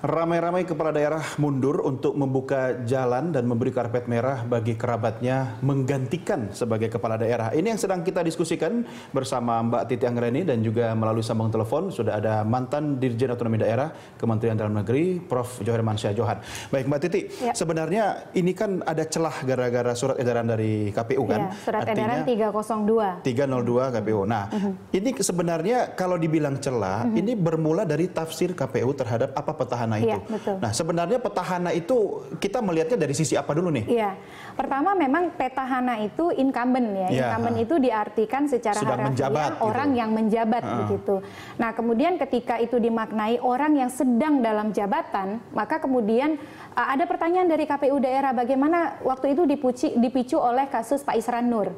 Ramai-ramai kepala daerah mundur untuk membuka jalan dan memberi karpet merah bagi kerabatnya menggantikan sebagai kepala daerah. Ini yang sedang kita diskusikan bersama Mbak Titi Anggreni dan juga melalui sambungan telepon sudah ada mantan Dirjen Otonomi Daerah Kementerian Dalam Negeri, Prof. Johermansyah Johan. Baik Mbak Titi, sebenarnya ini kan ada celah gara-gara surat edaran dari KPU kan? Surat edaran 302. 302 KPU. Nah, ini sebenarnya kalau dibilang celah, ini bermula dari tafsir KPU terhadap apa petahana itu. Iya, betul. Nah, sebenarnya petahana itu kita melihatnya dari sisi apa dulu nih? Iya, pertama memang petahana itu incumbent ya. Incumbent itu diartikan secara harafiah orang yang menjabat begitu. Nah, kemudian ketika itu dimaknai orang yang sedang dalam jabatan, maka kemudian ada pertanyaan dari KPU daerah bagaimana waktu itu dipicu oleh kasus Pak Isran Nur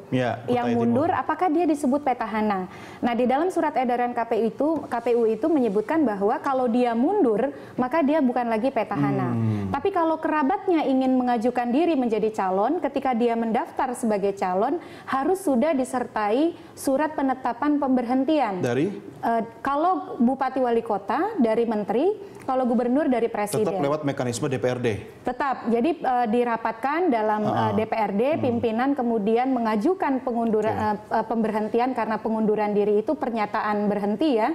yang mundur, apakah dia disebut petahana? Nah, di dalam surat edaran KPU itu menyebutkan bahwa kalau dia mundur maka dia bukan lagi petahana. Tapi kalau kerabatnya ingin mengajukan diri menjadi calon, ketika dia mendaftar sebagai calon harus sudah disertai surat penetapan pemberhentian. Dari? Kalau bupati wali kota dari menteri, kalau gubernur dari presiden. Tetap lewat mekanisme DPRD? Tetap. Jadi dirapatkan dalam DPRD, pimpinan kemudian mengajukan pengunduran pemberhentian karena pengunduran diri itu pernyataan berhenti ya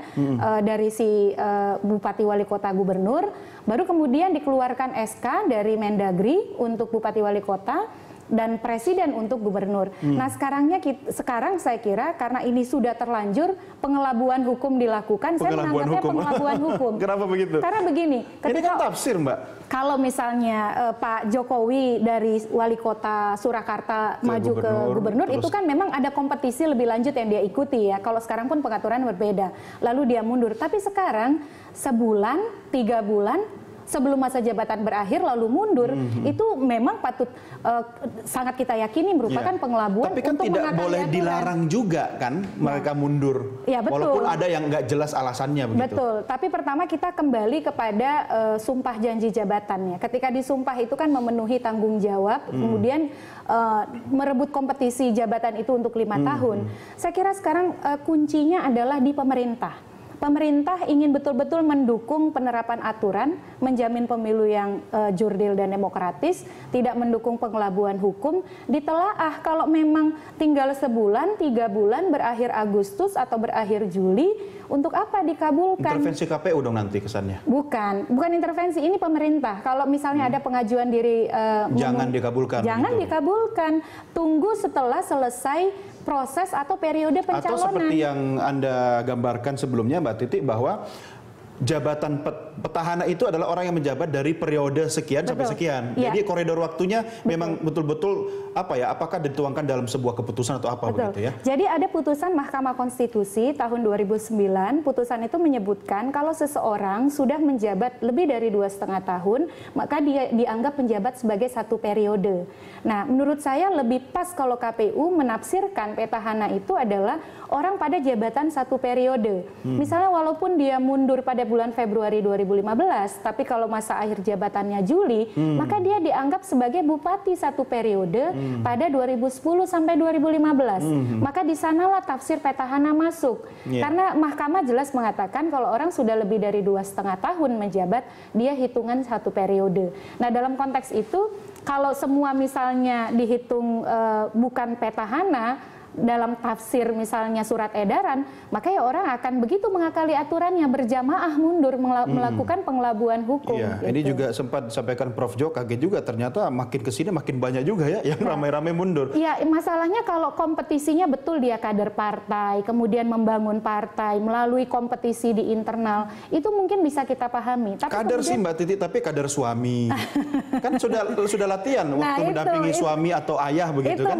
dari si bupati wali kota gubernur, baru kemudian dikeluarkan SK dari Mendagri untuk bupati wali kota dan presiden untuk gubernur. Nah, sekarang saya kira karena ini sudah terlanjur pengelabuan hukum dilakukan, saya menganggapnya pengelabuan hukum. Kenapa begitu? Karena begini, ini kan tafsir, Mbak. Kalau misalnya Pak Jokowi dari wali kota Surakarta maju ke gubernur, itu kan memang ada kompetisi lebih lanjut yang dia ikuti ya. Kalau sekarang pun pengaturan berbeda. Lalu dia mundur. Tapi sekarang sebulan, 3 bulan sebelum masa jabatan berakhir lalu mundur, itu memang patut sangat kita yakini merupakan pengelabuan. Tapi kan tidak boleh dilarang juga kan mereka mundur. Ya, betul. Walaupun ada yang nggak jelas alasannya begitu. Betul. Tapi pertama kita kembali kepada sumpah janji jabatannya. Ketika disumpah itu kan memenuhi tanggung jawab, kemudian merebut kompetisi jabatan itu untuk 5 tahun. Saya kira sekarang kuncinya adalah di pemerintah. Pemerintah ingin betul-betul mendukung penerapan aturan, menjamin pemilu yang jurdil dan demokratis, tidak mendukung pengelabuan hukum, ditelaah kalau memang tinggal sebulan, 3 bulan, berakhir Agustus atau berakhir Juli, untuk apa dikabulkan? Intervensi KPU dong nanti kesannya? Bukan intervensi, ini pemerintah. Kalau misalnya ada pengajuan diri, jangan dikabulkan. Jangan dikabulkan, tunggu setelah selesai proses atau periode pencalonan. Atau seperti yang Anda gambarkan sebelumnya Mbak Titi, bahwa jabatan petahana itu adalah orang yang menjabat dari periode sekian sampai sekian. Jadi koridor waktunya memang betul-betul apakah dituangkan dalam sebuah keputusan atau apa begitu ya? Jadi ada putusan Mahkamah Konstitusi tahun 2009, putusan itu menyebutkan kalau seseorang sudah menjabat lebih dari 2,5 tahun, maka dia dianggap menjabat sebagai 1 periode. Nah, menurut saya lebih pas kalau KPU menafsirkan petahana itu adalah orang pada jabatan 1 periode. Misalnya walaupun dia mundur pada bulan Februari 2015, tapi kalau masa akhir jabatannya Juli, maka dia dianggap sebagai bupati 1 periode pada 2010 sampai 2015. Maka di sanalah tafsir petahana masuk. Karena mahkamah jelas mengatakan kalau orang sudah lebih dari 2,5 tahun menjabat, dia hitungan 1 periode. Nah, dalam konteks itu, kalau semua misalnya dihitung bukan petahana, dalam tafsir misalnya surat edaran, maka ya orang akan begitu mengakali aturannya, berjamaah mundur melakukan pengelabuan hukum. Ini juga sempat disampaikan Prof. Jo, kaget juga ternyata makin kesini makin banyak juga ya yang ramai-ramai mundur. Iya, masalahnya kalau kompetisinya betul dia kader partai, kemudian membangun partai melalui kompetisi di internal, itu mungkin bisa kita pahami. Tapi kader sih Mbak Titi, tapi kader suami. Kan sudah latihan waktu mendampingi suami atau ayah begitu kan?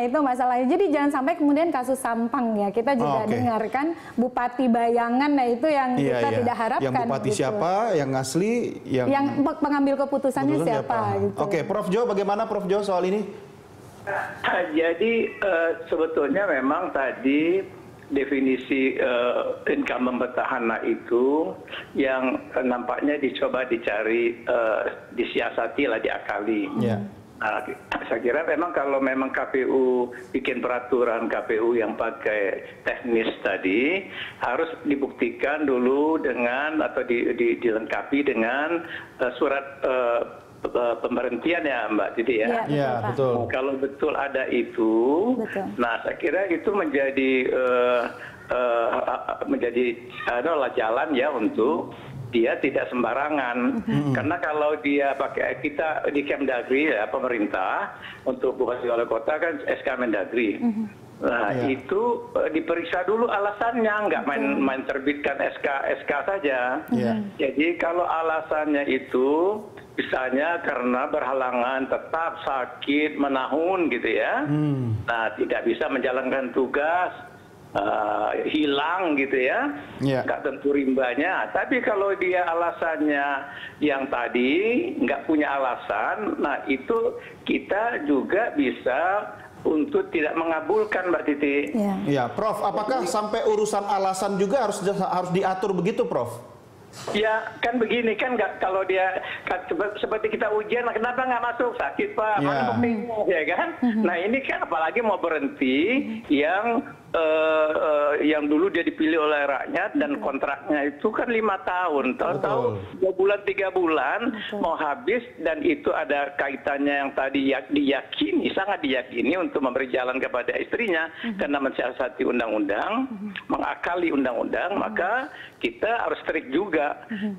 Itu masalahnya. Jadi jangan sampai kemudian kasus Sampang ya, kita juga dengarkan bupati bayangan, nah itu yang kita tidak harapkan. Yang bupati siapa, yang asli, yang pengambil keputusannya siapa. Gitu. Oke, Prof. Jo, bagaimana Prof. Jo soal ini? Jadi sebetulnya memang tadi definisi incumbent petahana itu yang nampaknya dicoba dicari, disiasati lah, diakali. Nah, saya kira memang kalau memang KPU bikin peraturan KPU yang pakai teknis tadi harus dibuktikan dulu dengan atau dilengkapi dengan surat pemberhentian ya Mbak Titi ya. Iya, betul. Kalau betul ada itu, nah saya kira itu menjadi adalah jalan ya untuk dia tidak sembarangan. Karena kalau dia pakai kita di Kemdagri ya pemerintah untuk bupati wali kota kan SK Mendagri. Nah itu diperiksa dulu alasannya, nggak main terbitkan SK saja. Jadi kalau alasannya itu misalnya karena berhalangan, tetap sakit, menahun gitu ya, nah tidak bisa menjalankan tugas, hilang gitu ya, nggak tentu rimbanya. Tapi kalau dia alasannya yang tadi nggak punya alasan, nah itu kita juga bisa untuk tidak mengabulkan Mbak Titi. Ya, Prof, apakah sampai urusan alasan juga harus diatur begitu, Prof? Ya kan begini kan kalau dia seperti kita ujian, kenapa nggak masuk, sakit Pak, ya kan? Nah ini kan apalagi mau berhenti yang dulu dia dipilih oleh rakyat dan kontraknya itu kan 5 tahun, tahu-tahu 2 bulan 3 bulan mau habis, dan itu ada kaitannya yang tadi diyakini, sangat diyakini untuk memberi jalan kepada istrinya karena mensiasati undang-undang, mengakali undang-undang, maka kita harus strict juga.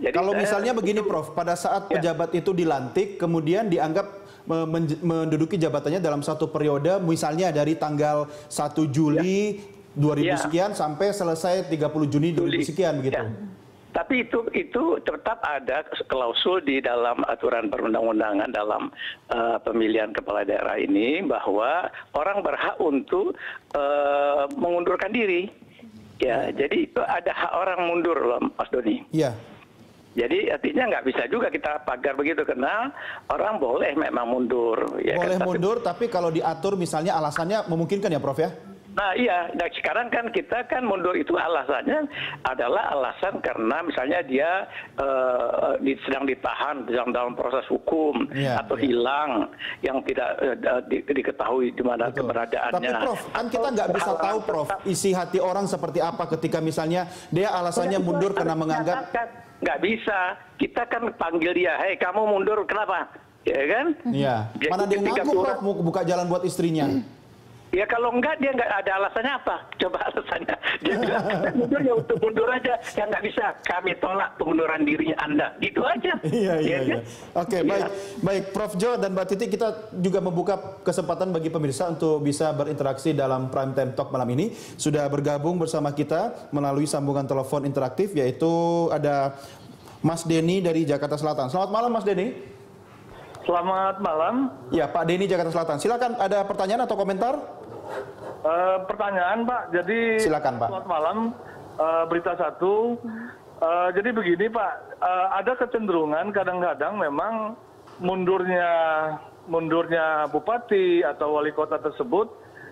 Jadi kalau misalnya begini Prof, pada saat pejabat itu dilantik kemudian dianggap menduduki jabatannya dalam satu periode, misalnya dari tanggal 1 Juli 2000 sekian sampai selesai 30 Juni 2000 sekian begitu. Tapi itu tetap ada klausul di dalam aturan perundang-undangan dalam pemilihan kepala daerah ini bahwa orang berhak untuk mengundurkan diri. Ya, jadi itu ada hak orang mundur loh, Mas Doni. Iya. Jadi artinya nggak bisa juga kita pagar begitu, karena orang boleh memang mundur. Ya boleh kan? mundur, tapi kalau diatur misalnya alasannya memungkinkan ya Prof ya? Nah iya, nah, sekarang kan kita kan mundur itu alasannya adalah alasan karena misalnya dia sedang ditahan, sedang dalam proses hukum, atau hilang yang tidak diketahui di mana keberadaannya. Tapi Prof, kan kita nggak bisa tahu Prof isi hati orang seperti apa ketika misalnya dia alasannya mundur karena menganggap. Nggak bisa, kita kan panggil dia, hei kamu mundur kenapa? Ya kan? Iya. Mana dia ngaku Prof mau buka jalan buat istrinya? Ya kalau enggak, dia nggak ada alasannya apa? Coba alasannya. Dia bilang, mundur ya untuk mundur aja. Ya nggak bisa, kami tolak pengunduran diri Anda. Gitu aja. Iya. Oke, baik Prof Jo dan Mbak Titi, kita juga membuka kesempatan bagi pemirsa untuk bisa berinteraksi dalam Prime Time Talk malam ini. Sudah bergabung bersama kita melalui sambungan telepon interaktif, yaitu ada Mas Denny dari Jakarta Selatan. Selamat malam Mas Denny. Selamat malam. Ya, Pak Denny Jakarta Selatan. Silakan, ada pertanyaan atau komentar? Pertanyaan Pak, jadi silakan Pak. Selamat malam, berita satu. Jadi begini Pak, ada kecenderungan kadang-kadang memang mundurnya bupati atau wali kota tersebut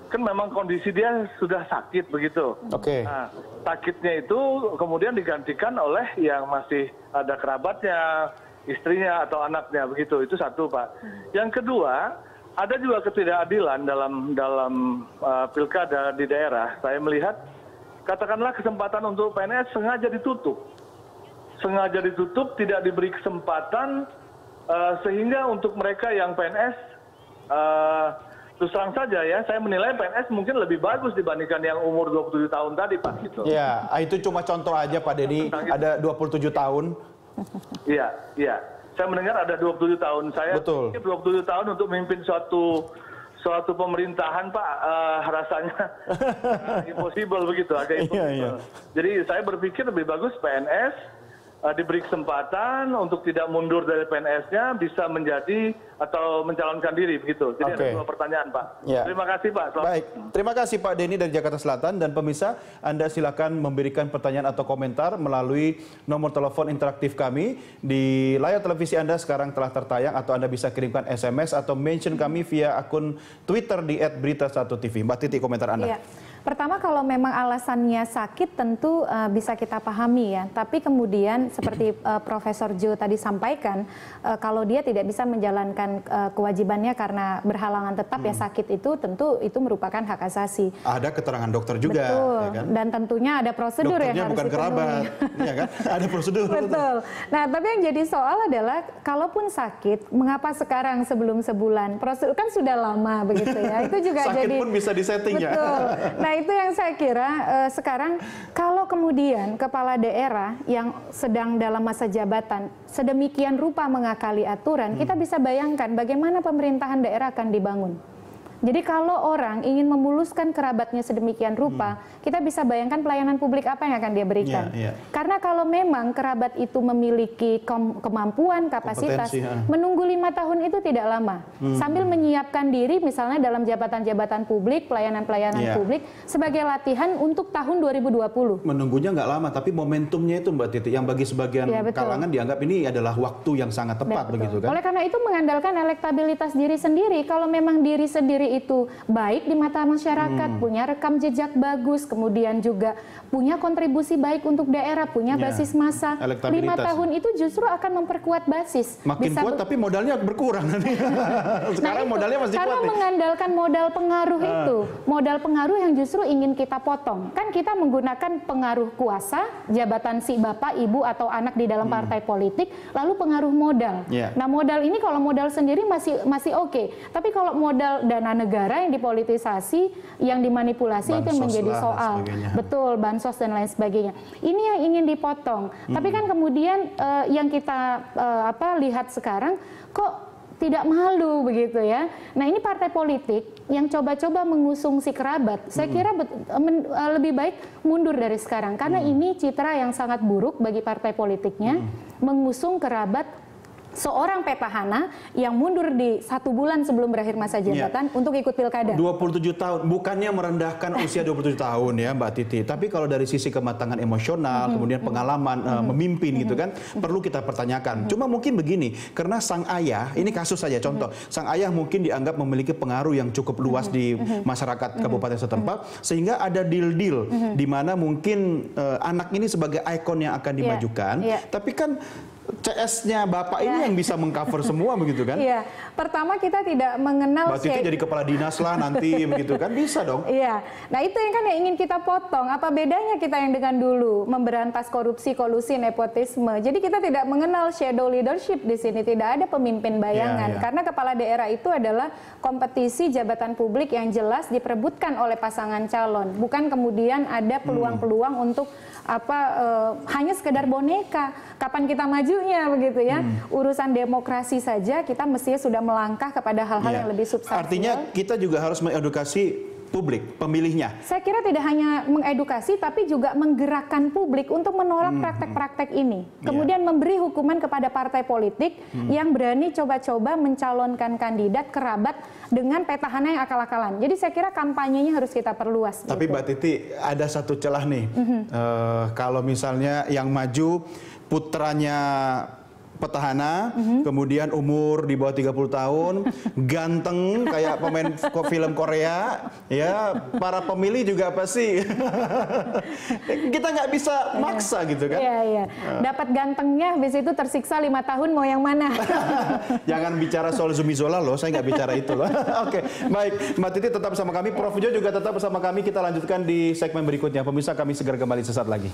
kan memang kondisi dia sudah sakit begitu. Oke. Nah, sakitnya itu kemudian digantikan oleh yang masih ada kerabatnya, istrinya atau anaknya begitu. Itu satu Pak. Yang kedua, ada juga ketidakadilan dalam pilkada di daerah. Saya melihat, katakanlah kesempatan untuk PNS sengaja ditutup, tidak diberi kesempatan, sehingga untuk mereka yang PNS, terus terang saja ya, saya menilai PNS mungkin lebih bagus dibandingkan yang umur 27 tahun tadi Pak. Gitu. Ya, itu cuma contoh aja Pak Denny, ada 27 tahun. Iya. Saya mendengar ada 27 tahun. Saya betul. 27 tahun untuk memimpin suatu pemerintahan Pak, rasanya impossible begitu, agak impossible. Jadi saya berpikir lebih bagus PNS diberi kesempatan untuk tidak mundur dari PNS-nya, bisa menjadi atau mencalonkan diri begitu. Jadi ada 2 pertanyaan Pak. Terima kasih Pak. Baik, terima kasih Pak Denny dari Jakarta Selatan, dan pemirsa Anda silakan memberikan pertanyaan atau komentar melalui nomor telepon interaktif kami di layar televisi Anda sekarang telah tertayang, atau Anda bisa kirimkan SMS atau mention kami via akun Twitter di @berita1tv. Mbak Titi, komentar Anda. Pertama, kalau memang alasannya sakit tentu bisa kita pahami ya. Tapi kemudian seperti Profesor Jo tadi sampaikan, kalau dia tidak bisa menjalankan kewajibannya karena berhalangan tetap ya sakit itu tentu itu merupakan hak asasi. Ada keterangan dokter juga. Betul. Ya kan? Dan tentunya ada prosedur dokternya yang harus bukan dipenuhi. kerabat, ya kan? Ada prosedur. Betul. Nah, tapi yang jadi soal adalah kalaupun sakit, mengapa sekarang sebelum sebulan? Prosedur kan sudah lama begitu ya. Itu juga sakit jadi pun bisa disetting ya. Betul. Nah, itu yang saya kira sekarang kalau kemudian kepala daerah yang sedang dalam masa jabatan sedemikian rupa mengakali aturan, kita bisa bayangkan bagaimana pemerintahan daerah akan dibangun. Jadi kalau orang ingin memuluskan kerabatnya sedemikian rupa, kita bisa bayangkan pelayanan publik apa yang akan dia berikan. Karena kalau memang kerabat itu memiliki kemampuan, kapasitas, menunggu 5 tahun itu tidak lama. Sambil menyiapkan diri misalnya dalam jabatan-jabatan publik, pelayanan-pelayanan publik, sebagai latihan untuk tahun 2020. Menunggunya nggak lama, tapi momentumnya itu Mbak Titi, yang bagi sebagian kalangan dianggap ini adalah waktu yang sangat tepat, begitu kan? Oleh karena itu mengandalkan elektabilitas diri sendiri. Kalau memang diri sendiri itu baik di mata masyarakat, punya rekam jejak bagus, kemudian juga punya kontribusi baik untuk daerah, punya basis massa. 5 tahun itu justru akan memperkuat basis. Makin kuat tapi modalnya berkurang. Sekarang modalnya masih karena kuat. Karena mengandalkan modal pengaruh itu. Modal pengaruh yang justru ingin kita potong. Kan kita menggunakan pengaruh kuasa, jabatan si bapak, ibu, atau anak di dalam partai politik, lalu pengaruh modal. Nah, modal ini kalau modal sendiri masih oke. Tapi kalau modal dana negara yang dipolitisasi, yang dimanipulasi, bansos itu yang menjadi soal. Betul, bansos dan lain sebagainya. Ini yang ingin dipotong. Tapi kan kemudian yang kita lihat sekarang kok tidak malu begitu ya. Nah, ini partai politik yang coba-coba mengusung si kerabat, saya kira lebih baik mundur dari sekarang. Karena ini citra yang sangat buruk bagi partai politiknya, mengusung kerabat seorang petahana yang mundur di 1 bulan sebelum berakhir masa jabatan untuk ikut pilkada. 27 tahun, bukannya merendahkan usia 27 tahun ya Mbak Titi, tapi kalau dari sisi kematangan emosional, kemudian pengalaman memimpin gitu kan, perlu kita pertanyakan. Cuma mungkin begini, karena sang ayah, ini kasus saja contoh, sang ayah mungkin dianggap memiliki pengaruh yang cukup luas di masyarakat kabupaten setempat, sehingga ada deal-deal di mana mungkin anak ini sebagai ikon yang akan dimajukan, tapi kan CS-nya Bapak ini yang bisa mengcover semua begitu kan? Iya, pertama kita tidak mengenal Mbak Titi jadi kepala dinas lah nanti begitu kan, bisa dong? Iya, nah itu yang kan yang ingin kita potong. Apa bedanya kita yang dengan dulu memberantas korupsi, kolusi, nepotisme? Jadi kita tidak mengenal shadow leadership di sini, tidak ada pemimpin bayangan. Karena kepala daerah itu adalah kompetisi jabatan publik yang jelas diperebutkan oleh pasangan calon, bukan kemudian ada peluang-peluang untuk hanya sekedar boneka. Kapan kita majunya begitu ya? Urusan demokrasi saja kita mestinya sudah melangkah kepada hal-hal yang lebih substansial. Artinya kita juga harus mengedukasi publik, pemilihnya. Saya kira tidak hanya mengedukasi tapi juga menggerakkan publik untuk menolak praktek-praktek ini. Kemudian memberi hukuman kepada partai politik yang berani coba-coba mencalonkan kandidat kerabat dengan petahana yang akal-akalan. Jadi saya kira kampanyenya harus kita perluas. Tapi Mbak Titi, ada satu celah nih. Kalau misalnya yang maju putranya petahana, kemudian umur di bawah 30 tahun, ganteng kayak pemain film Korea, ya para pemilih juga pasti kita nggak bisa maksa gitu kan? Iya, iya. Dapat gantengnya, habis itu tersiksa 5 tahun mau yang mana? Jangan bicara soal Zumi Zola loh, saya nggak bicara itu loh. Oke, baik, Mbak Titi tetap bersama kami, Prof Jo juga tetap bersama kami. Kita lanjutkan di segmen berikutnya. Pemirsa, kami segera kembali sesaat lagi.